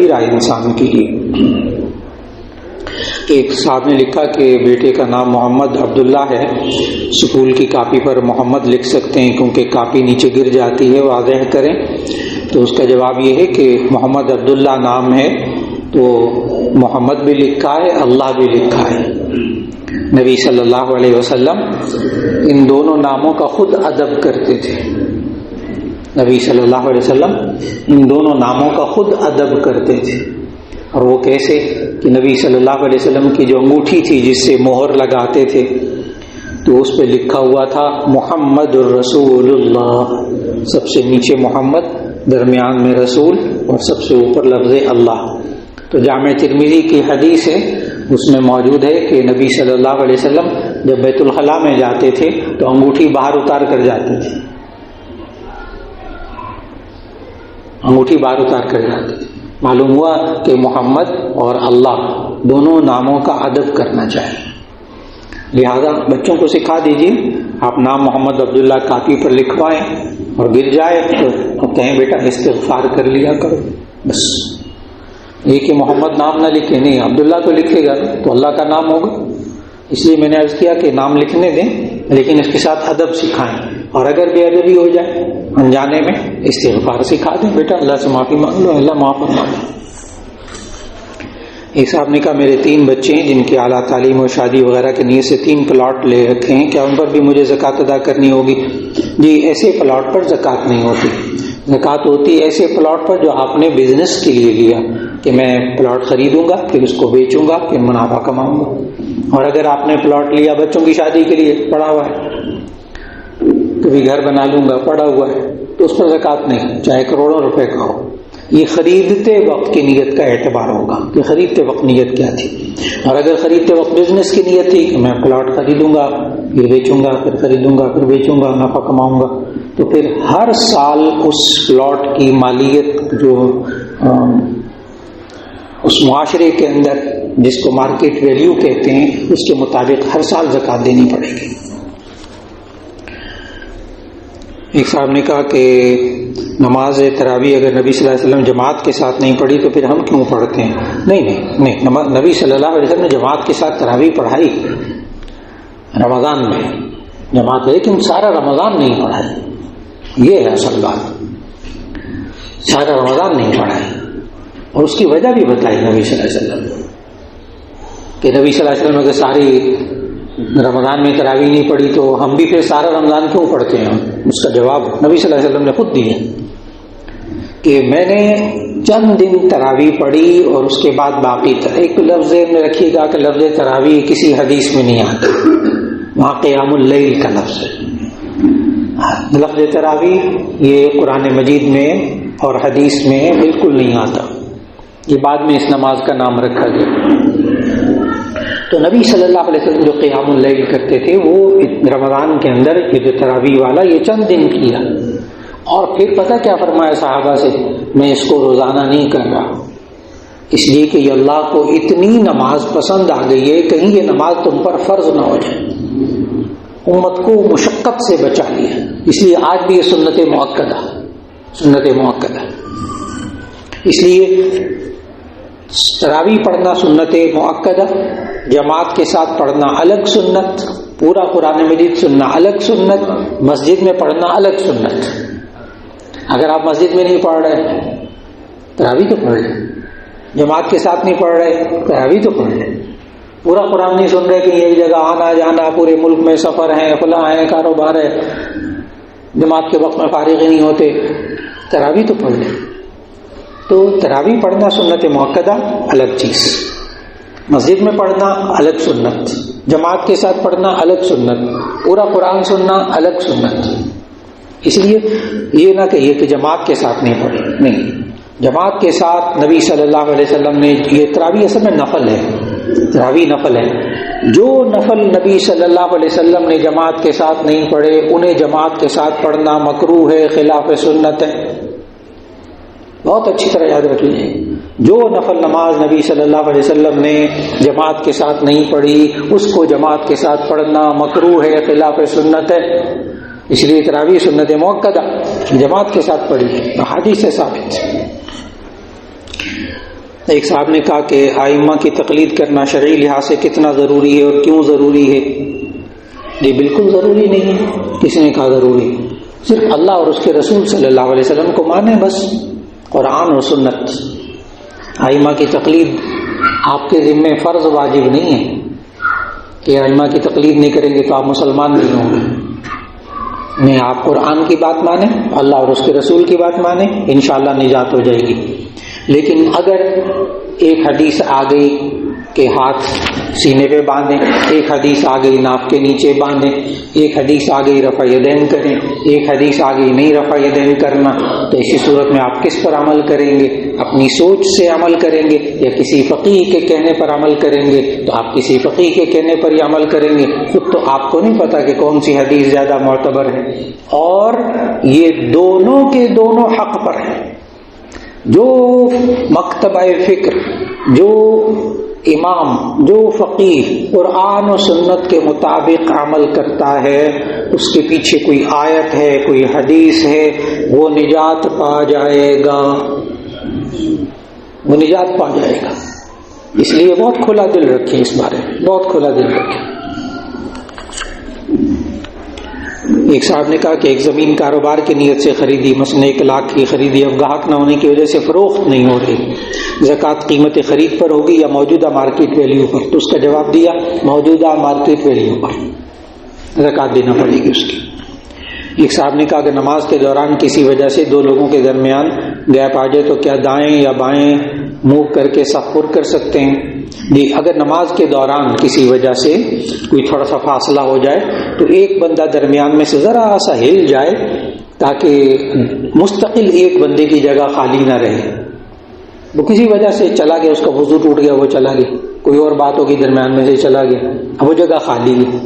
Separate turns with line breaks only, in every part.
کبیرہ ہے انسان کے لیے. ایک صاحب نے لکھا کہ بیٹے کا نام محمد عبداللہ ہے، اسکول کی کاپی پر محمد لکھ سکتے ہیں کیونکہ کاپی نیچے گر جاتی ہے، واضح کریں. تو اس کا جواب یہ ہے کہ محمد عبداللہ نام ہے تو محمد بھی لکھا ہے، اللہ بھی لکھا ہے. نبی صلی اللہ علیہ وسلم ان دونوں ناموں کا خود ادب کرتے تھے. نبی صلی اللہ علیہ وسلم ان دونوں ناموں کا خود ادب کرتے تھے. اور وہ کیسے کہ نبی صلی اللہ علیہ وسلم کی جو انگوٹھی تھی جس سے مہر لگاتے تھے تو اس پہ لکھا ہوا تھا محمد الرسول اللہ، سب سے نیچے محمد، درمیان میں رسول اور سب سے اوپر لفظ اللہ. تو جامع ترمذی کی حدیث ہے، اس میں موجود ہے کہ نبی صلی اللہ علیہ وسلم جب بیت الخلاء میں جاتے تھے تو انگوٹھی باہر اتار کر جاتے تھے، انگوٹھی باہر اتار کر جاتے تھے. معلوم ہوا کہ محمد اور اللہ دونوں ناموں کا ادب کرنا چاہیے. لہذا بچوں کو سکھا دیجیے، آپ نام محمد عبداللہ کاپی پر لکھوائیں اور گر جائے تو کہیں بیٹا استغفار کر لیا کرو. بس یہ کہ محمد نام نہ لکھے، نہیں عبداللہ تو لکھے گا تو اللہ کا نام ہوگا. اس لیے میں نے عرض کیا کہ نام لکھنے دیں لیکن اس کے ساتھ ادب سکھائیں، اور اگر بے ادبی ہو جائے انجانے میں استغفار سکھا دیں، بیٹا اللہ سے معافی مانگ لو، اللہ معاف فرمائے. ایک صاحب نے کہا میرے 3 بچے ہیں جن کی اعلیٰ تعلیم اور شادی وغیرہ کے نیت سے 3 پلاٹ لے رکھے ہیں، کیا ان پر بھی مجھے زکوٰۃ ادا کرنی ہوگی؟ جی ایسے پلاٹ پر زکوٰۃ نہیں ہوتی. زکوٰۃ ہوتی ہے ایسے پلاٹ پر جو آپ نے بزنس کے لیے لیا، کہ میں پلاٹ خریدوں گا پھر اس کو بیچوں گا پھر منافع کماؤں گا. اور اگر آپ نے پلاٹ لیا بچوں کی شادی کے لیے، پڑا ہوا ہے، کبھی گھر بنا لوں گا، پڑا ہوا ہے، تو اس پر زکوٰۃ نہیں، چاہے کروڑوں روپے کا ہو. یہ خریدتے وقت کی نیت کا اعتبار ہوگا کہ خریدتے وقت نیت کیا تھی. اور اگر خریدتے وقت بزنس کی نیت تھی کہ میں پلاٹ خریدوں گا پھر بیچوں گا پھر خریدوں گا پھر بیچوں گا نفع کماؤں گا، تو پھر ہر سال اس پلاٹ کی مالیت جو اس معاشرے کے اندر جس کو مارکیٹ ویلیو کہتے ہیں اس کے مطابق ہر سال زکوٰۃ دینی پڑے گی. ایک صاحب نے کہا کہ نماز تراویح اگر نبی صلی اللہ علیہ وسلم جماعت کے ساتھ نہیں پڑھی تو پھر ہم کیوں پڑھتے ہیں؟ نہیں، نبی صلی اللہ علیہ وسلم نے جماعت کے ساتھ تراویح پڑھائی رمضان میں جماعت، لیکن سارا رمضان نہیں پڑھائی. یہ ہے اصل بات، سارا رمضان نہیں پڑھائی. اور اس کی وجہ بھی بتائی نبی صلی اللہ علیہ وسلم کہ نبی صلی اللہ علیہ وسلم اگر ساری رمضان میں تراویح نہیں پڑھی تو ہم بھی پھر سارا رمضان کیوں پڑھتے ہیں؟ اس کا جواب نبی صلی اللہ علیہ وسلم نے خود دیا کہ میں نے چند دن تراویح پڑھی اور اس کے بعد باقی ایک لفظ میں رکھیے گا کہ لفظ تراویح کسی حدیث میں نہیں آتا، وہاں قیام اللیل کا لفظ ہے. لفظ تراویح یہ قرآن مجید میں اور حدیث میں بالکل نہیں آتا، یہ بعد میں اس نماز کا نام رکھا گیا. تو نبی صلی اللہ علیہ وسلم جو قیام اللیل کرتے تھے وہ رمضان کے اندر یہ جو تراویح والا یہ چند دن کیا، اور پھر پتہ کیا فرمایا صحابہ سے، میں اس کو روزانہ نہیں کر رہا، اس لیے کہ یہ اللہ کو اتنی نماز پسند آ گئی ہے کہیں یہ نماز تم پر فرض نہ ہو جائے. امت کو مشقت سے بچا لیا، اس لیے آج بھی یہ سنت مؤکدہ. اس لیے تراویح پڑھنا سنت مؤکدہ، جماعت کے ساتھ پڑھنا الگ سنت، پورا قرآن مجید سننا الگ سنت، مسجد میں پڑھنا الگ سنت. اگر آپ مسجد میں نہیں پڑھ رہے تراویح تو پڑھ لیں، جماعت کے ساتھ نہیں پڑھ رہے تراویح تو پڑھ لیں. پورا قرآن نہیں سن رہے کہ ایک جگہ آنا جانا، پورے ملک میں سفر ہے، فلاں ہے، کاروبار ہے، جماعت کے وقت میں فارغ ہی نہیں ہوتے، تراویح تو پڑھ لیں. تو تراویح پڑھنا سنت مؤکدہ الگ چیز، مسجد میں پڑھنا الگ سنت، جماعت کے ساتھ پڑھنا الگ سنت، پورا قرآن سننا الگ سنت. اس لیے یہ نہ کہیے کہ جماعت کے ساتھ نہیں پڑھے، نہیں، جماعت کے ساتھ نبی صلی اللہ علیہ وسلم نے یہ تراویح اصل میں نفل ہے، تراویح نفل ہے. جو نفل نبی صلی اللہ علیہ وسلم نے جماعت کے ساتھ نہیں پڑھے انہیں جماعت کے ساتھ پڑھنا مکروہ ہے، خلاف سنت ہے. بہت اچھی طرح یاد رکھ لیجیے، جو نفل نماز نبی صلی اللہ علیہ وسلم نے جماعت کے ساتھ نہیں پڑھی اس کو جماعت کے ساتھ پڑھنا مکروہ ہے، خلاف سنت ہے. اس لیے تراویح سنت مؤکدہ جماعت کے ساتھ پڑھی، حدیث سے ثابت. ایک صاحب نے کہا کہ ائمہ کی تقلید کرنا شرعی لحاظ سے کتنا ضروری ہے اور کیوں ضروری ہے؟ یہ بالکل ضروری نہیں ہے. کس نے کہا ضروری؟ صرف اللہ اور اس کے رسول صلی اللہ علیہ وسلم کو مانیں بس، قرآن اور سنت. ائمہ کی تقلید آپ کے ذمہ فرض واجب نہیں ہے کہ ائمہ کی تقلید نہیں کریں گے تو آپ مسلمان نہیں ہوں گے. نہیں، آپ قرآن کی بات مانیں، اللہ اور اس کے رسول کی بات مانیں، انشاءاللہ نجات ہو جائے گی. لیکن اگر ایک حدیث آ گئی کہ ہاتھ سینے پہ باندھیں، ایک حدیث آ گئی ناف کے نیچے باندھیں، ایک حدیث آ گئی رفع یدین کریں، ایک حدیث آ گئی نہیں رفع یدین کرنا، تو اسی صورت میں آپ کس پر عمل کریں گے؟ اپنی سوچ سے عمل کریں گے یا کسی فقیہ کے کہنے پر عمل کریں گے؟ تو آپ کسی فقیہ کے کہنے پر ہی عمل کریں گے. خود تو آپ کو نہیں پتا کہ کون سی حدیث زیادہ معتبر ہے. اور یہ دونوں کے دونوں حق پر ہیں. جو مکتبہ فکر، جو امام، جو فقیہ قرآن و سنت کے مطابق عمل کرتا ہے، اس کے پیچھے کوئی آیت ہے، کوئی حدیث ہے، وہ نجات پا جائے گا، وہ نجات پا جائے گا. اس لیے بہت کھلا دل رکھیں، اس بارے میں بہت کھلا دل رکھیں. ایک صاحب نے کہا کہ ایک زمین کاروبار کی نیت سے خریدی، مثلا 1 لاکھ کی خریدی، اب گاہک نہ ہونے کی وجہ سے فروخت نہیں ہو رہی، زکوٰۃ قیمت خرید پر ہوگی یا موجودہ مارکیٹ ویلیو پر؟ تو اس کا جواب دیا موجودہ مارکیٹ ویلیو پر زکوٰۃ دینا پڑے گی اس کی. ایک صاحب نے کہا کہ نماز کے دوران کسی وجہ سے 2 لوگوں کے درمیان گیپ آ جائے تو کیا دائیں یا بائیں موو کر کے صف پر کر سکتے ہیں؟ جی، اگر نماز کے دوران کسی وجہ سے کوئی تھوڑا سا فاصلہ ہو جائے تو ایک بندہ درمیان میں سے ذرا سا ہل جائے تاکہ مستقل ایک بندے کی جگہ خالی نہ رہے. وہ کسی وجہ سے چلا گیا، اس کا وضو ٹوٹ گیا، وہ چلا گیا، کوئی اور بات ہوگی درمیان میں سے چلا گیا، اب وہ جگہ خالی ہے،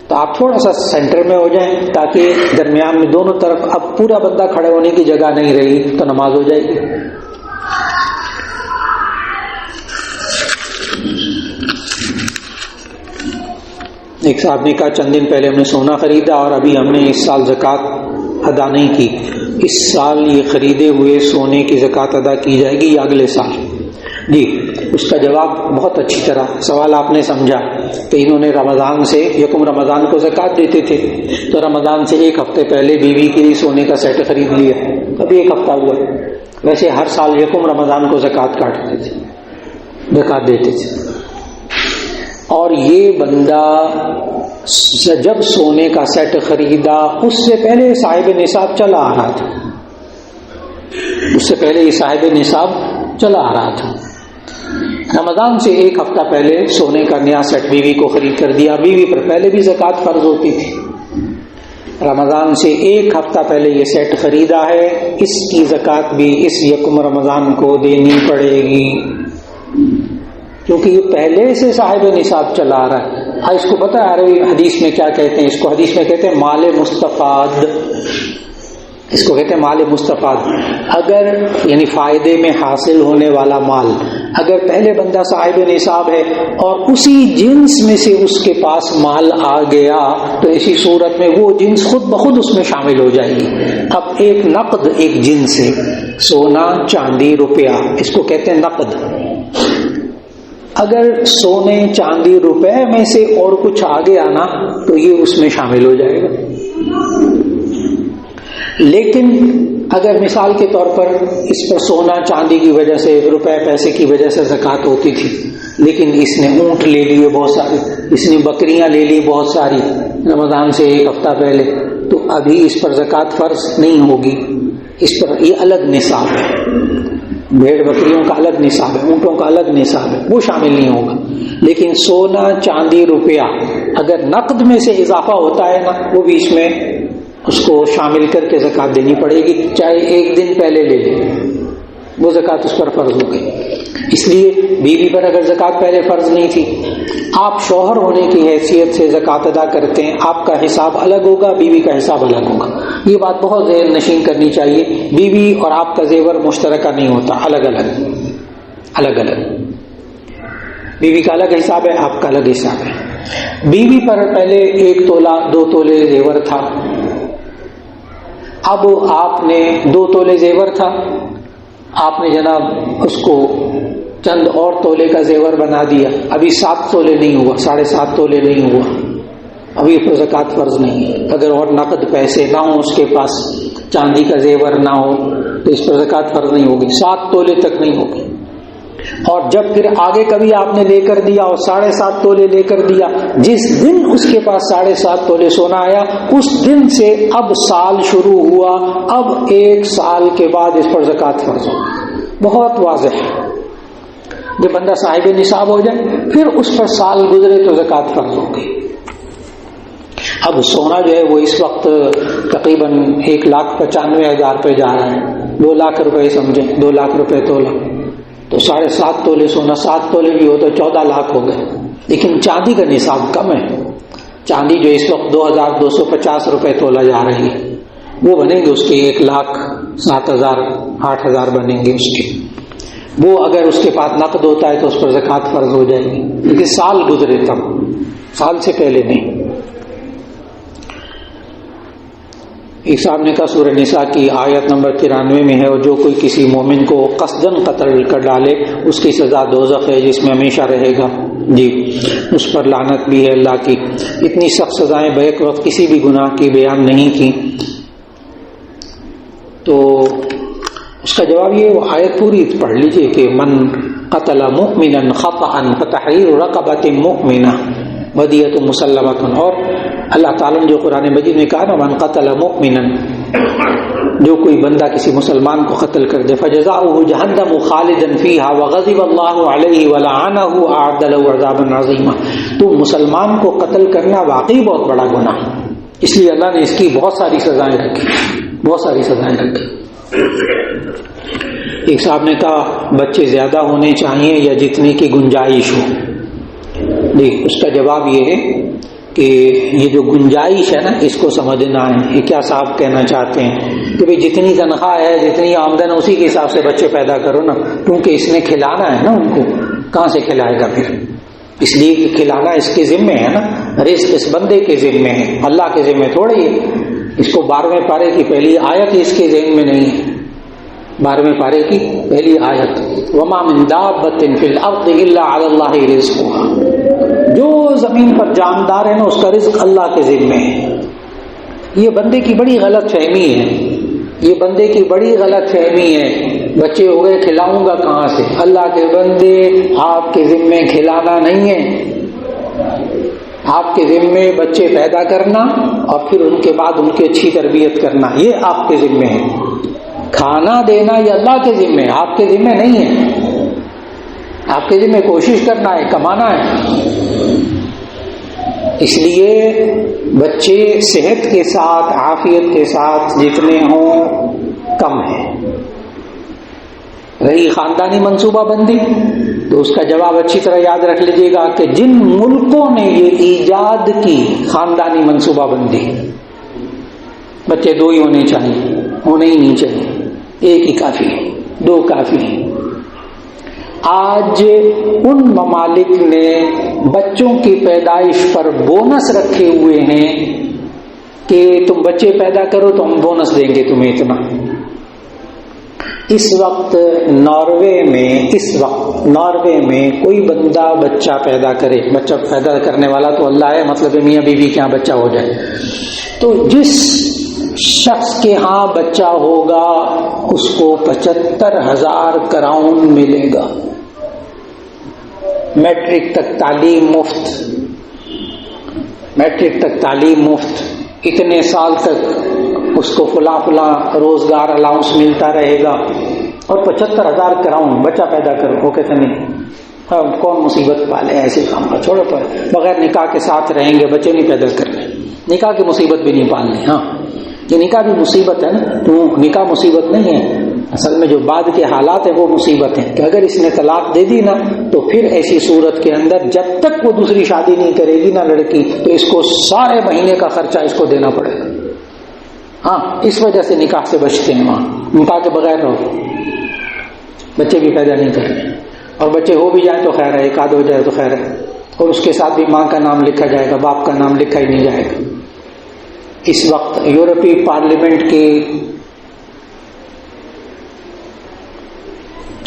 تو آپ تھوڑا سا سینٹر میں ہو جائیں تاکہ درمیان میں دونوں طرف اب پورا بندہ کھڑے ہونے کی جگہ نہیں رہی تو نماز ہو جائے گی. ایک صاحب نے کہا چند دن پہلے ہم نے سونا خریدا اور ابھی ہم نے اس سال زکوٰۃ ادا نہیں کی، اس سال یہ خریدے ہوئے سونے کی زکوٰۃ ادا کی جائے گی یا اگلے سال؟ جی، اس کا جواب بہت اچھی طرح سوال آپ نے سمجھا کہ انہوں نے رمضان سے یکم رمضان کو زکوٰۃ دیتے تھے تو رمضان سے 1 ہفتے پہلے بیوی کے لیے سونے کا سیٹ خرید لیا، ابھی 1 ہفتہ ہوا. ویسے ہر سال یکم رمضان کو زکوٰۃ کاٹتے تھے، زکوٰۃ دیتے تھے. اور یہ بندہ جب سونے کا سیٹ خریدا اس سے پہلے صاحب نصاب چلا آ رہا تھا، اس سے پہلے یہ صاحب نصاب چلا آ رہا تھا. رمضان سے 1 ہفتہ پہلے سونے کا نیا سیٹ بیوی کو خرید کر دیا. بیوی پر پہلے بھی زکوٰۃ فرض ہوتی تھی، رمضان سے 1 ہفتہ پہلے یہ سیٹ خریدا ہے، اس کی زکوٰۃ بھی اس یکم رمضان کو دینی پڑے گی کیونکہ یہ پہلے سے صاحب نصاب چلا آ رہا ہے. اس کو پتہ ہے عربی حدیث میں کیا کہتے ہیں؟ اس کو حدیث میں کہتے ہیں مال مستفاد، اس کو کہتے ہیں مال مستفاد. اگر یعنی فائدے میں حاصل ہونے والا مال، اگر پہلے بندہ صاحب نصاب ہے اور اسی جنس میں سے اس کے پاس مال آ گیا تو اسی صورت میں وہ جنس خود بخود اس میں شامل ہو جائے گی. اب ایک نقد ایک جنس ہے، سونا چاندی روپیہ، اس کو کہتے ہیں نقد. اگر سونے چاندی روپے میں سے اور کچھ آ گیا نا تو یہ اس میں شامل ہو جائے گا. لیکن اگر مثال کے طور پر اس پر سونا چاندی کی وجہ سے، روپے پیسے کی وجہ سے زکوٰۃ ہوتی تھی، لیکن اس نے اونٹ لے لیے بہت سارے، اس نے بکریاں لے لی بہت ساری رمضان سے 1 ہفتہ پہلے، تو ابھی اس پر زکوٰۃ فرض نہیں ہوگی. اس پر یہ الگ نصاب ہے، بھیڑ بکریوں کا الگ نصاب ہے، اونٹوں کا الگ نصاب ہے، وہ شامل نہیں ہوگا. لیکن سونا چاندی روپیہ اگر نقد میں سے اضافہ ہوتا ہے نا، وہ بھی اس میں اس کو شامل کر کے زکوٰۃ دینی پڑے گی، چاہے 1 دن پہلے لے لے، وہ زکوٰۃ اس پر فرض ہو گئی. اس لیے بیوی پر اگر زکوٰۃ پہلے فرض نہیں تھی، آپ شوہر ہونے کی حیثیت سے زکوٰۃ ادا کرتے ہیں، آپ کا حساب الگ ہوگا، بیوی کا حساب الگ ہوگا. یہ بات بہت ذہن نشین کرنی چاہیے. بیوی اور آپ کا زیور مشترکہ نہیں ہوتا، الگ الگ. بیوی کا الگ حساب ہے، آپ کا الگ حساب ہے. بیوی پر پہلے 1 تولہ 2 تولے زیور تھا، اب آپ نے 2 تولے زیور تھا، آپ نے جناب اس کو چند اور تولے کا زیور بنا دیا، ابھی 7 تولے نہیں ہوا، 7.5 تولے نہیں ہوا، ابھی اس پر زکوٰۃ فرض نہیں ہے۔ اگر اور نقد پیسے نہ ہوں اس کے پاس، چاندی کا زیور نہ ہو تو اس پر زکوٰۃ فرض نہیں ہوگی، 7 تولے تک نہیں ہوگی۔ اور جب پھر آگے کبھی آپ نے لے کر دیا اور 7.5 تولے لے کر دیا، جس دن اس کے پاس 7.5 تولے سونا آیا اس دن سے اب سال شروع ہوا، اب 1 سال کے بعد اس پر زکوٰۃ فرض ہوگی۔ بہت واضح ہے، جب بندہ صاحب نصاب ہو جائے پھر اس پر سال گزرے تو زکوٰۃ فرض ہوگی۔ اب سونا جو ہے وہ اس وقت تقریباً 1,95,000 پہ جا رہا ہے، 2 لاکھ روپے سمجھیں، 2 لاکھ روپے تولہ، تو 7.5 تولے سونا، 7 تولے بھی ہو تو 14 لاکھ ہو گئے۔ لیکن چاندی کا نصاب کم ہے، چاندی جو اس وقت 2,250 روپے تولا جا رہی ہے، وہ بنیں گے اس کے 1,07,000 8,000 بنیں گے اس کے، وہ اگر اس کے پاس نقد ہوتا ہے تو اس پر زکوٰۃ فرض ہو جائے گی، لیکن سال گزرے تب، سال سے پہلے نہیں۔ ایک صاحب نے کہا سورہ نساء کی آیت نمبر 93 میں ہے، اور جو کوئی کسی مومن کو قصداً قتل کر ڈالے اس کی سزا دوزخ ہے جس میں ہمیشہ رہے گا۔ جی، اس پر لعنت بھی ہے اللہ کی۔ اتنی سخت سزائیں بیک وقت کسی بھی گناہ کی بیان نہیں کی، تو اس کا جواب یہ، وہ آیت پوری پڑھ لیجئے کہ من قتل مؤمنا خطأ فتحریر رقبۃ مؤمنہ ودیۃ مسلمۃ، اور اللہ تعالیٰ نے جو قرآن مجید میں کہا نا من قتل مؤمنا، جو کوئی بندہ کسی مسلمان کو قتل کر دے فجزاؤہ جہنم خالدا فیہا وغضب اللہ علیہ ولعنہ اعد له عذابا عظیما، تو مسلمان کو قتل کرنا واقعی بہت بڑا گناہ، اس لیے اللہ نے اس کی بہت ساری سزائیں رکھی، بہت ساری سزائیں رکھی۔ ایک صاحب نے کہا بچے زیادہ ہونے چاہیے یا جتنے کی گنجائش ہو؟ دیکھ، اس کا جواب یہ ہے کہ یہ جو گنجائش ہے نا اس کو سمجھنا ہے، یہ کیا صاحب کہنا چاہتے ہیں کہ بھئی جتنی تنخواہ ہے، جتنی آمدن ہے، اسی کے حساب سے بچے پیدا کرو نا، کیونکہ اس نے کھلانا ہے نا ان کو، کہاں سے کھلائے گا پھر؟ اس لیے کہ کھلانا اس کے ذمے ہے نا، رزق اس بندے کے ذمے ہے، اللہ کے ذمے تھوڑی ہے۔ اس کو 12ویں پارے کی پہلی آیت اس کے ذہن میں نہیں ہے، 12ویں پارے کی پہلی آیت، وما من دابۃ فی الارض الا علی اللہ رزقها، جو زمین پر جاندار ہے نا اس کا رزق اللہ کے ذمے ہے۔ یہ بندے کی بڑی غلط فہمی ہے، یہ بندے کی بڑی غلط فہمی ہے، بچے ہو گئے کھلاؤں گا کہاں سے؟ اللہ کے بندے، آپ کے ذمے کھلانا نہیں ہے، آپ کے ذمے بچے پیدا کرنا اور پھر ان کے بعد ان کی اچھی تربیت کرنا، یہ آپ کے ذمے ہے۔ کھانا دینا یہ اللہ کے ذمے ہے، آپ کے ذمے نہیں ہے۔ آپ کے ذمے کوشش کرنا ہے، کمانا ہے۔ اس لیے بچے صحت کے ساتھ، عافیت کے ساتھ جتنے ہوں کم ہے۔ رہی خاندانی منصوبہ بندی، تو اس کا جواب اچھی طرح یاد رکھ لیجیے گا کہ جن ملکوں نے یہ ایجاد کی خاندانی منصوبہ بندی، بچے 2 ہی ہونے چاہیے، ہونے ہی نہیں چاہیے، 1 ہی کافی ہے، 2 کافی ہے۔ آج ان ممالک نے بچوں کی پیدائش پر بونس رکھے ہوئے ہیں کہ تم بچے پیدا کرو تو ہم بونس دیں گے تمہیں اتنا۔ اس وقت ناروے میں کوئی بندہ بچہ پیدا کرے، بچہ پیدا کرنے والا تو اللہ ہے، مطلب میاں بیوی کے ہاں بچہ ہو جائے، تو جس شخص کے ہاں بچہ ہوگا اس کو 75,000 کراؤن ملے گا، میٹرک تک تعلیم مفت، میٹرک تک تعلیم مفت، اتنے سال تک اس کو فلاں روزگار الاؤنس ملتا رہے گا، اور 75,000 کراؤن بچہ پیدا کرو۔ وہ کہتے نہیں، کون مصیبت پالے ایسے کام کا، چھوڑو، پر بغیر نکاح کے ساتھ رہیں گے، بچے نہیں پیدا کرنے، نکاح کی مصیبت بھی نہیں پالنی۔ ہاں، یہ نکاح بھی مصیبت ہے نا، تو نکاح مصیبت نہیں ہے، اصل میں جو بعد کے حالات ہیں وہ مصیبت ہیں، کہ اگر اس نے طلاق دے دی نا تو پھر ایسی صورت کے اندر جب تک وہ دوسری شادی نہیں کرے گی نا لڑکی، تو اس کو سارے مہینے کا خرچہ اس کو دینا پڑے گا۔ ہاں، اس وجہ سے نکاح سے بچتے ہیں، وہاں نکاح کے بغیر رہو، بچے بھی پیدا نہیں کرتے، اور بچے ہو بھی جائیں تو خیر ہے، 1 آدھ ہو جائے تو خیر ہے، اور اس کے ساتھ بھی ماں کا نام لکھا جائے گا، باپ کا نام لکھا ہی نہیں جائے گا۔ اس وقت یورپی پارلیمنٹ کی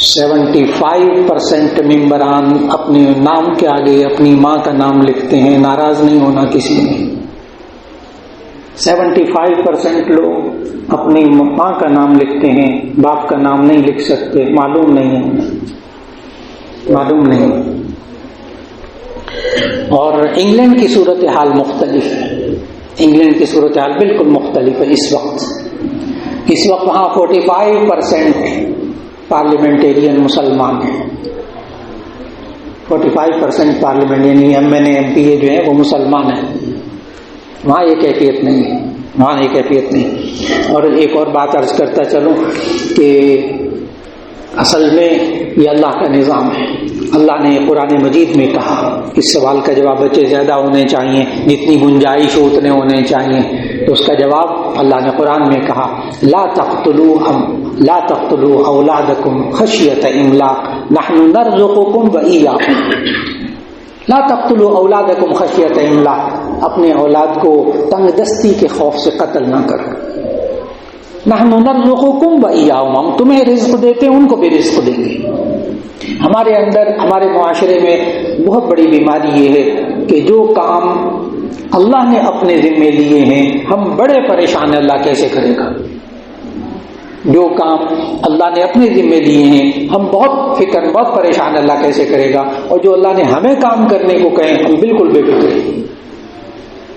75% ممبران اپنے نام کے آگے اپنی ماں کا نام لکھتے ہیں، ناراض نہیں ہونا کسی نے۔ 75% لوگ اپنی ماں کا نام لکھتے ہیں، باپ کا نام نہیں لکھ سکتے، معلوم نہیں ہے، معلوم نہیں۔ اور انگلینڈ کی صورتحال مختلف ہے، انگلینڈ کی صورتحال بالکل مختلف ہے اس وقت وہاں 45% پارلیمنٹیرین مسلمان ہیں، 45% پارلیمنٹ یعنی MN MP جو ہیں وہ مسلمان ہیں۔ وہاں یہ کیفیت نہیں ہے، وہاں یہ کیفیت نہیں۔ اور ایک اور بات عرض کرتا چلوں کہ اصل میں یہ اللہ کا نظام ہے۔ اللہ نے قرآن مجید میں کہا، اس سوال کا جواب بچے زیادہ ہونے چاہیے، جتنی گنجائش ہو اتنے ہونے چاہیے، تو اس کا جواب اللہ نے قرآن میں کہا لا تقتلوا اولادکم خشیۃ املاق نحن نرزقکم وإیاکم۔ لا تقتلوا اولادکم خشیۃ املاق، اپنے اولاد کو تنگ دستی کے خوف سے قتل نہ کرو۔ نحن نرزقکم وإیاہم، ہم تمہیں رزق دیتے ہیں ان کو بھی رزق دیں گے۔ ہمارے اندر، ہمارے معاشرے میں بہت بڑی بیماری یہ ہے کہ جو کام اللہ نے اپنے ذمے لیے ہیں ہم بڑے پریشان ہیں اللہ کیسے کرے گا۔ جو کام اللہ نے اپنے ذمے لیے ہیں ہم بہت فکر، بہت پریشان اللہ کیسے کرے گا، اور جو اللہ نے ہمیں کام کرنے کو کہیں ہم بالکل بے فکر ہیں۔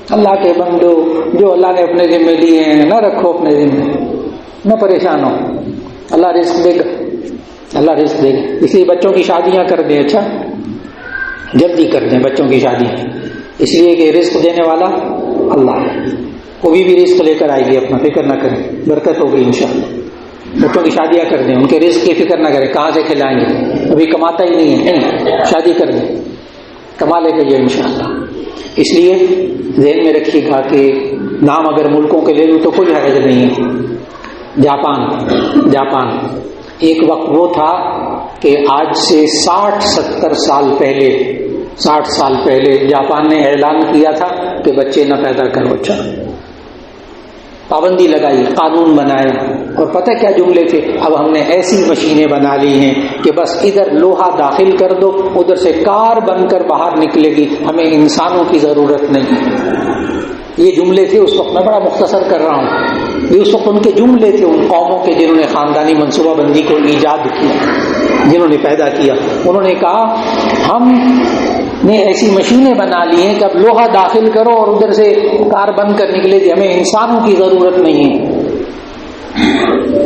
اللہ کے بندو، جو اللہ نے اپنے ذمے لیے ہیں نہ رکھو اپنے ذمے، نہ پریشان ہو، اللہ رزق دے گا، اللہ رزق دے گا۔ اس لیے بچوں کی شادیاں کر دیں، اچھا جلدی کر دیں بچوں کی شادی، اس لیے کہ رزق دینے والا اللہ ہے، وہ بھی رزق لے کر آئے گی، اپنا فکر نہ کریں، برکت ہوگی انشاءاللہ۔ بچوں کی شادیاں کر دیں، ان کے رزق کی فکر نہ کریں کہاں سے کھلائیں گے، ابھی کماتا ہی نہیں ہے، شادی کر دیں، کما لے گا یہ انشاءاللہ۔ اس لیے ذہن میں رکھیے گا کہ نام اگر ملکوں کے لے لوں تو کوئی حرج نہیں ہے۔ جاپان ایک وقت وہ تھا کہ آج سے 60-70 سال پہلے جاپان نے اعلان کیا تھا کہ بچے نہ پیدا کرو، اچھا پابندی لگائی، قانون بنایا، اور پتہ کیا جملے تھے، اب ہم نے ایسی مشینیں بنا لی ہیں کہ بس ادھر لوہا داخل کر دو ادھر سے کار بن کر باہر نکلے گی، ہمیں انسانوں کی ضرورت نہیں۔ یہ جملے تھے اس وقت، میں بڑا مختصر کر رہا ہوں، یہ اس وقت ان کے جملے تھے ان قوموں کے جنہوں نے خاندانی منصوبہ بندی کو ایجاد کیا، جنہوں نے پیدا کیا۔ انہوں نے کہا ہم نے ایسی مشینیں بنا لی ہیں کہ اب لوہا داخل کرو اور ادھر سے کار بند کر نکلے گی، ہمیں انسانوں کی ضرورت نہیں ہے۔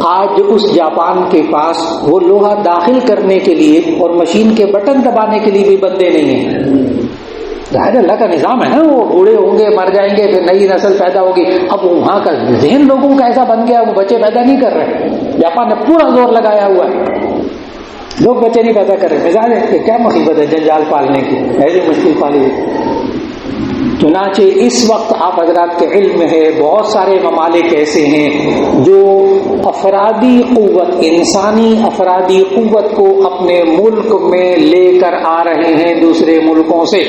آج اس جاپان کے پاس وہ لوہا داخل کرنے کے لیے اور مشین کے بٹن دبانے کے لیے بھی بندے نہیں ہیں۔ ظاہر اللہ کا نظام ہے نا، وہ بوڑھے ہوں گے، مر جائیں گے، پھر نئی نسل پیدا ہوگی۔ اب وہاں کا ذہن لوگوں کا ایسا بن گیا، وہ بچے پیدا نہیں کر رہے۔ جاپان نے پورا زور لگایا ہوا ہے، لوگ بچے نہیں پیدا کر رہے۔ مثال ہے کہ کیا مصیبت ہے جنجال پالنے کی، ایسی مشکل پالی ہوئی۔ چنانچہ اس وقت آپ حضرات کے علم ہے بہت سارے ممالک ایسے ہیں جو افرادی قوت، انسانی افرادی قوت کو اپنے ملک میں لے کر آ رہے ہیں دوسرے ملکوں سے،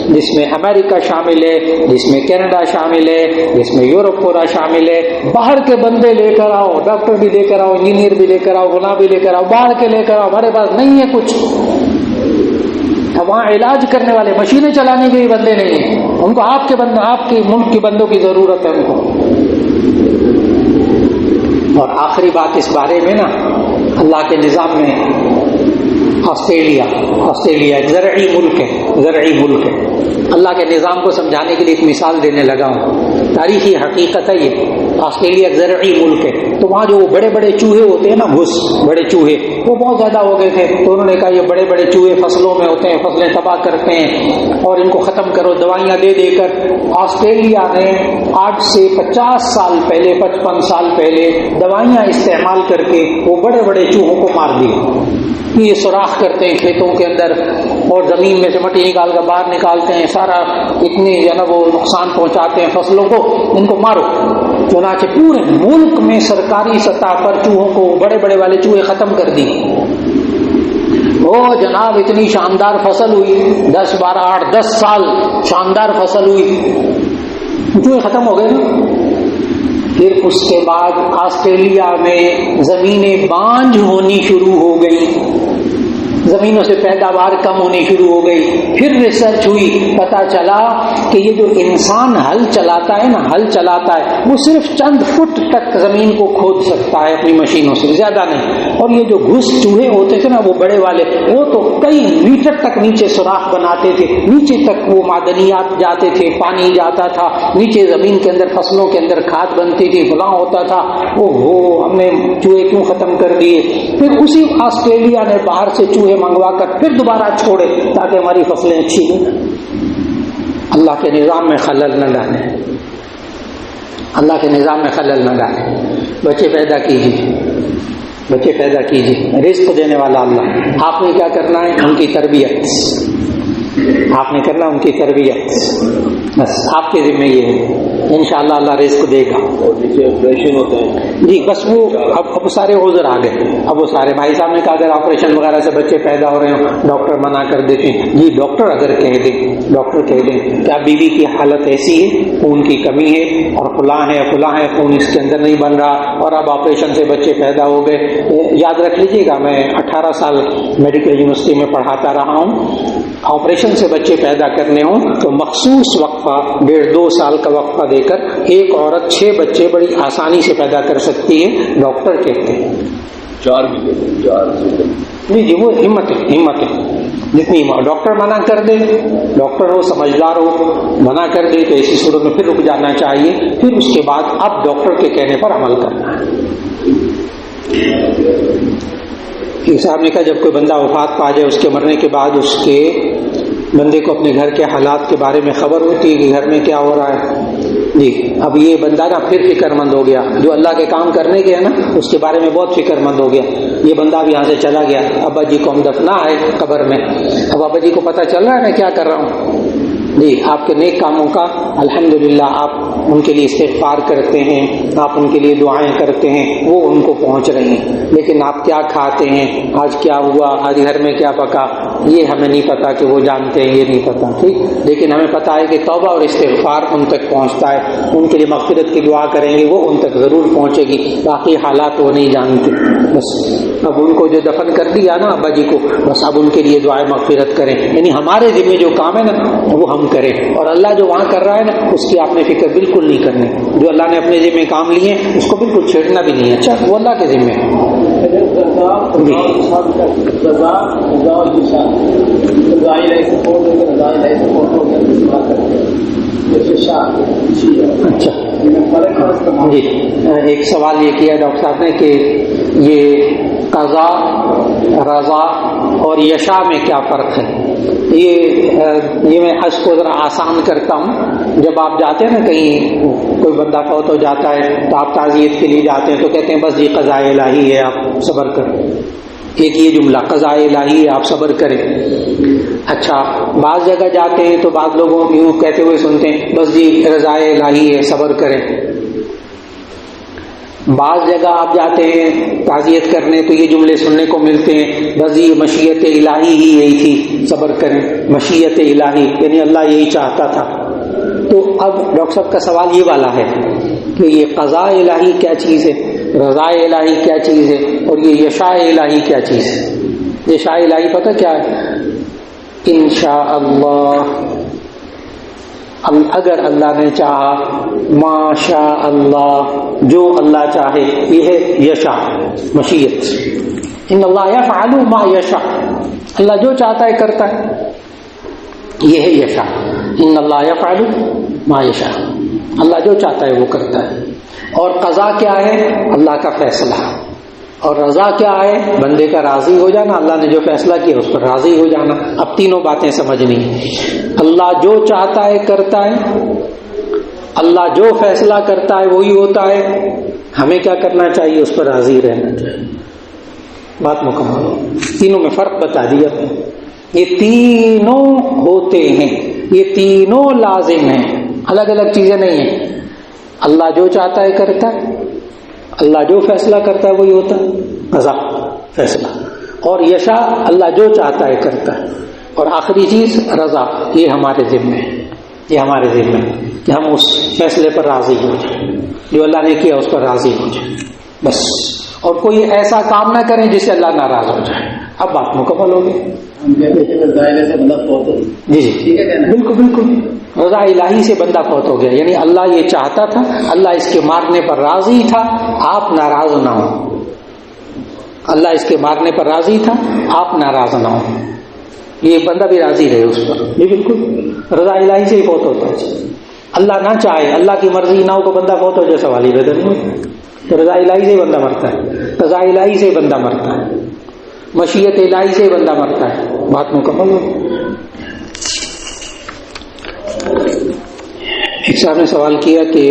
جس میں امریکہ شامل ہے، جس میں کینیڈا شامل ہے، جس میں یورپ پورا شامل ہے۔ باہر کے بندے لے کر آؤ، ڈاکٹر بھی لے کر آؤ، انجینئر بھی لے کر آؤ، فلاں بھی لے کر آؤ، باہر کے لے کر آؤ، ہمارے پاس نہیں ہے کچھ۔ وہاں علاج کرنے والے، مشینیں چلانے کے بھی بندے نہیں ہیں، ان کو آپ کے بندے، آپ کے ملک کے بندوں کی ضرورت ہے ان کو۔ اور آخری بات اس بارے میں نا، اللہ کے نظام میں آسٹریلیا ایک زرعی ملک ہے۔ اللہ کے نظام کو سمجھانے کے لیے ایک مثال دینے لگا ہوں، تاریخی حقیقت ہے یہ۔ آسٹریلیا ایک زرعی ملک ہے، تو وہاں جو بڑے بڑے چوہے ہوتے ہیں نا، بڑے چوہے وہ بہت زیادہ ہو گئے تھے، تو انہوں نے کہا یہ بڑے بڑے چوہے فصلوں میں ہوتے ہیں، فصلیں تباہ کرتے ہیں، اور ان کو ختم کرو دوائیاں دے دے کر۔ آسٹریلیا نے آج سے 50 سال پہلے، 55 سال پہلے دوائیاں استعمال کر کے وہ بڑے بڑے چوہوں کو مار دیے۔ یہ سوراخ کرتے ہیں کھیتوں کے اندر اور زمین میں سے مٹی نکال کر باہر نکالتے ہیں، سارا اتنے وہ نقصان پہنچاتے ہیں فصلوں کو، ان کو مارو۔ چنانچہ پورے ملک میں سرکاری سطح پر چوہوں کو، بڑے بڑے والے چوہے ختم کر دی۔ وہ جناب اتنی شاندار فصل ہوئی، 10 12 8 10 سال شاندار فصل ہوئی، چوہے ختم ہو گئے نا۔ پھر اس کے بعد آسٹریلیا میں زمینیں بانجھ ہونی شروع ہو گئی، زمینوں سے پیداوار کم ہونی شروع ہو گئی. پھر ریسرچ ہوئی، پتہ چلا کہ یہ جو انسان ہل چلاتا ہے نا، ہل چلاتا ہے وہ صرف چند فٹ تک زمین کو کھود سکتا ہے اپنی مشینوں سے، زیادہ نہیں. اور یہ جو گھس چوہے ہوتے تھے نا وہ بڑے والے، وہ تو کئی میٹر تک نیچے سوراخ بناتے تھے، نیچے تک وہ معدنیات جاتے تھے، پانی جاتا تھا نیچے زمین کے اندر، فصلوں کے اندر کھاد بنتی تھی، فلاں ہوتا تھا. ہم نے چوہے کیوں ختم کر دیے؟ پھر اسی آسٹریلیا نے باہر سے چوہے منگوا کر پھر دوبارہ چھوڑے تاکہ ہماری فصلیں اچھی ہوں. اللہ کے نظام میں خلل نہ ڈالیں، اللہ کے نظام میں خلل نہ ڈالیں. بچے پیدا کیجیے، بچے پیدا کیجیے، رزق دینے والا اللہ. آپ نے کیا کرنا ہے؟ ان کی تربیت. آپ نے کرنا ان کی تربیت، بس آپ کے ذمہ یہ ہے. انشاءاللہ اللہ رزق دے گا.
اور جسے آپریشن ہوتا ہے
جی بس وہ اب سارے عذر آ گئے. اب وہ سارے بھائی صاحب نے کہا اگر آپریشن وغیرہ سے بچے پیدا ہو رہے ہوں ڈاکٹر منع کر دیتے ہیں. جی ڈاکٹر اگر کہہ دیں، ڈاکٹر کہہ دیں کیا بیوی کی حالت ایسی ہے، خون کی کمی ہے اور فلاں ہے، خون اس کے اندر نہیں بن رہا اور اب آپریشن سے بچے پیدا ہو گئے. یاد رکھ لیجیے گا، میں 18 سال میڈیکل یونیورسٹی میں پڑھاتا رہا ہوں. آپریشن سے بچے پیدا کرنے ہوں تو مخصوص وقفہ 1.5-2 سال کا وقفہ دے کر ایک عورت 6 بچے بڑی آسانی سے پیدا کر سکتی ہے، ڈاکٹر کہتے ہیں.
4 بھی دیتے 4
جی وہ ہمت ہے جتنی ڈاکٹر منع کر دے، ڈاکٹر ہو سمجھدار ہو منع کر دے تو ایسی صورت میں پھر رک جانا چاہیے. پھر اس کے بعد اب ڈاکٹر کے کہنے پر عمل کرنا ہے. صاحب نے کہا جب کوئی بندہ وفات پا جائے، اس کے مرنے کے بعد اس کے بندے کو اپنے گھر کے حالات کے بارے میں خبر ہوتی ہے کہ گھر میں کیا ہو رہا ہے. جی اب یہ بندہ نا پھر فکر مند ہو گیا، جو اللہ کے کام کرنے گیا نا اس کے بارے میں بہت فکر مند ہو گیا. یہ بندہ اب یہاں سے چلا گیا، ابا جی کو ہم دفنا ہے قبر میں، اب ابا جی کو پتہ چل رہا ہے میں کیا کر رہا ہوں. جی آپ کے نیک کاموں کا الحمدللہ آپ ان کے لیے استغفار کرتے ہیں، آپ ان کے لیے دعائیں کرتے ہیں، وہ ان کو پہنچ رہی ہیں. لیکن آپ کیا کھاتے ہیں، آج کیا ہوا، آج گھر میں کیا پکا، یہ ہمیں نہیں پتا کہ وہ جانتے ہیں، یہ نہیں پتا. ٹھیک، لیکن ہمیں پتا ہے کہ توبہ اور استغفار ان تک پہنچتا ہے. ان کے لیے مغفرت کی دعا کریں گے وہ ان تک ضرور پہنچے گی. باقی حالات وہ نہیں جانتے. بس اب ان کو جو دفن کر دیا نا ابا جی کو، بس اب ان کے لیے دعائیں مغفرت کریں. یعنی ہمارے ذمہ جو کام ہے نا وہ ہم کریں، اور اللہ جو وہاں کر رہا ہے نا اس کی آپ نے فکر بالکل نہیں کرنی. جو اللہ نے اپنے ذمہ کام لیے اس کو بالکل چھیڑنا بھی نہیں ہے. اچھا وہ اللہ کے ذمہ ہے. اچھا جی ایک سوال یہ کیا ڈاکٹر صاحب نے کہ یہ قضا، رضا اور یشا میں کیا فرق ہے. یہ میں اس کو ذرا آسان کرتا ہوں. جب آپ جاتے ہیں نا کہیں، کوئی بندہ فوت ہو جاتا ہے تو آپ تعزیت کے لیے جاتے ہیں تو کہتے ہیں بس یہ قضاء الہی ہے آپ صبر کریں. ایک یہ جملہ قضاء الہی ہے آپ صبر کریں. اچھا بعض جگہ جاتے ہیں تو بعض لوگوں یوں کہتے ہوئے سنتے ہیں بس جی رضا الہی ہے صبر کریں. بعض جگہ آپ جاتے ہیں تعزیت کرنے تو یہ جملے سننے کو ملتے ہیں بس یہ مشیت الہی ہی یہی تھی صبر کریں. مشیت الہی یعنی اللہ یہی چاہتا تھا. تو اب ڈاکٹر صاحب کا سوال یہ والا ہے کہ یہ قضاء الہی کیا چیز ہے، رضا الہی کیا چیز ہے، اور یہ یشاء الہی کیا چیز ہے. یشاء الہی پتہ کیا ہے؟ انشاء اللہ، اگر اللہ نے چاہا، ما شاء اللہ، جو اللہ چاہے، یہ ہے یشاء مشیت. ان اللہ یفعل ما یشاء، اللہ جو چاہتا ہے کرتا ہے، یہ ہے یشاء. ان اللہ یفعل ما یشاء، اللہ جو چاہتا ہے وہ کرتا ہے. اور قضا کیا ہے؟ اللہ کا فیصلہ. اور رضا کیا ہے؟ بندے کا راضی ہو جانا، اللہ نے جو فیصلہ کیا اس پر راضی ہو جانا. اب تینوں باتیں سمجھنی. اللہ جو چاہتا ہے کرتا ہے، اللہ جو فیصلہ کرتا ہے وہی ہوتا ہے، ہمیں کیا کرنا چاہیے؟ اس پر راضی رہنا چاہیے. بات مکمل. تینوں میں فرق بتا دیا. یہ تینوں ہوتے ہیں، یہ تینوں لازم ہیں، الگ الگ چیزیں نہیں ہیں. اللہ جو چاہتا ہے کرتا ہے، اللہ جو فیصلہ کرتا ہے وہی ہوتا ہے قضا فیصلہ. اور یشا اللہ جو چاہتا ہے کرتا ہے. اور آخری چیز رضا، یہ ہمارے ذمہ ہے، یہ ہمارے ذمہ ہے کہ ہم اس فیصلے پر راضی ہو جائیں. جو اللہ نے کیا اس پر راضی ہو جائے بس، اور کوئی ایسا کام نہ کریں جس سے اللہ ناراض ہو جائے. اب بات مکمل ہوگی. جی جی بالکل بالکل، رضا الہی سے بندہ فوت ہو گیا، یعنی اللہ یہ چاہتا تھا، اللہ اس کے مارنے پر راضی تھا، آپ ناراض نہ ہوں. اللہ اس کے مارنے پر راضی تھا، آپ ناراض نہ ہوں، یہ بندہ بھی راضی رہے اس پر. جی بالکل، رضا الہی سے ہی فوت ہوتا ہے. اللہ نہ چاہے، اللہ کی مرضی نہ ہو تو بندہ فوت ہو جائے، سوال ہی بدل نہیں. تو رضا الہی سے بندہ مرتا ہے، رضا الہی سے بندہ مرتا ہے، مشیت الہی سے بندہ مرتا ہے. بات مکمل ہو. ایک صاحب نے سوال کیا کہ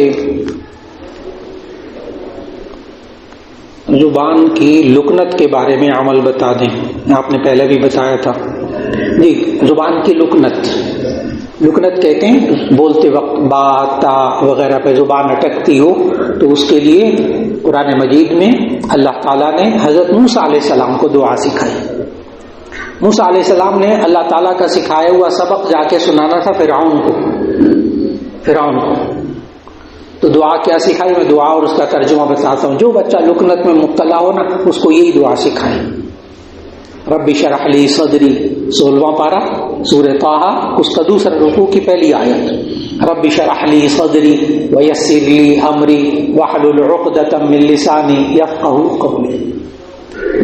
زبان کی لکنت کے بارے میں عمل بتا دیں. آپ نے پہلے بھی بتایا تھا. جی، زبان کی لکنت کہتے ہیں بولتے وقت بات تا وغیرہ پہ زبان اٹکتی ہو، تو اس کے لیے قرآن مجید میں اللہ تعالیٰ نے حضرت موسیٰ علیہ السلام کو دعا سکھائی. موسیٰ علیہ السلام نے اللہ تعالیٰ کا سکھایا ہوا سبق جا کے سنانا تھا فرعون کو. تو دعا کیا سکھائی؟ میں دعا اور اس کا ترجمہ بتاتا ہوں. جو بچہ لکنت میں مبتلا ہو نا، اس کو یہی دعا سکھائیں. رب اشرح لی صدری، 16واں پارہ سورہ طٰہٰ، اس کا دوسرا رکوع کی پہلی آیت. رب اشرح لی صدری ویسر لی امری واحلل عقدۃ من لسانی یفقہوا قولی.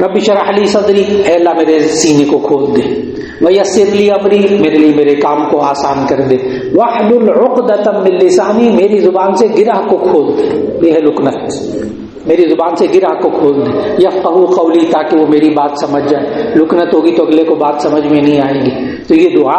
رب اشرح لی صدری، اے اللہ میرے سینے کو کھول دے. ویسر لی امری، میرے لیے میرے کام کو آسان کر دے. واحلل عقدۃ من لسانی، میری زبان سے گرہ کو کھول دے. یہ ہے لکنت، میری زبان سے گرہ کو کھول دے. یفقہوا قولی، تاکہ وہ میری بات سمجھ جائے. لکنت ہوگی تو اگلے کو بات سمجھ میں نہیں آئے گی. تو یہ دعا